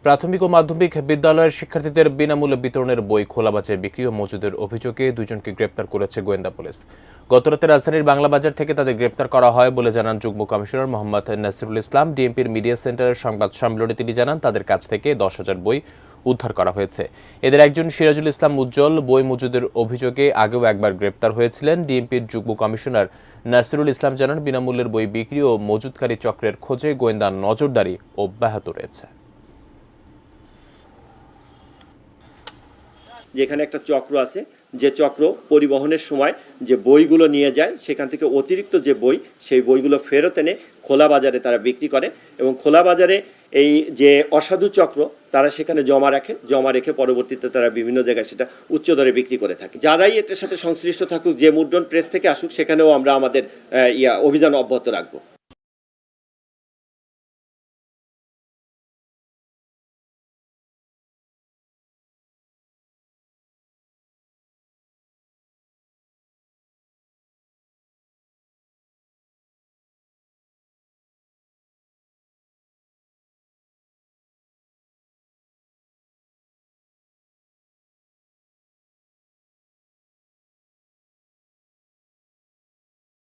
প্রাথমিক ও মাধ্যমিক বিদ্যালয়ের শিক্ষার্থীদের বিনামূল্যে বিতরণের বই খোলাবাজারে বিক্রি ও মজুদের অভিযোগে দুজনকে গ্রেপ্তার করেছে গোয়েন্দা পুলিশ। গতরাতে রাজধানীর বাংলা বাজার থেকে তাদের গ্রেপ্তার করা হয় বলে জানান যুগ্ম কমিশনার মোহাম্মদ নাসিরুল ইসলাম। ডিএমপির মিডিয়া সেন্টারের সংবাদ সম্মেলনে তিনি জানান তাদের কাছ থেকে 10,000 বই উদ্ধার করা হয়েছে। এদের একজন সিরাজুল ইসলাম উজ্জ্বল বই মজুদের অভিযোগে আগেও একবার গ্রেপ্তার হয়েছিলেন। ডিএমপির যুগ্ম কমিশনার নাসিরুল ইসলাম জানান বিনামূল্যের বই বিক্রি ও মজুতকারী চক্রের খোঁজে গোয়েন্দা নজরদারি অব্যাহত রয়েছে। যেখানে একটা চক্র আছে, যে চক্র পরিবহনের সময় যে বইগুলো নিয়ে যায় সেখান থেকে অতিরিক্ত যে বই সেই বইগুলো ফেরত এনে খোলা বাজারে তারা বিক্রি করে এবং খোলা বাজারে এই যে অসাধু চক্র তারা সেখানে জমা রেখে পরবর্তীতে তারা বিভিন্ন জায়গায় সেটা উচ্চ দরে বিক্রি করে থাকে। যারাই এটার সাথে সংশ্লিষ্ট থাকুক, যে মুদ্রণ প্রেস থেকে আসুক, সেখানেও আমরা আমাদের অভিযান অব্যাহত রাখবো।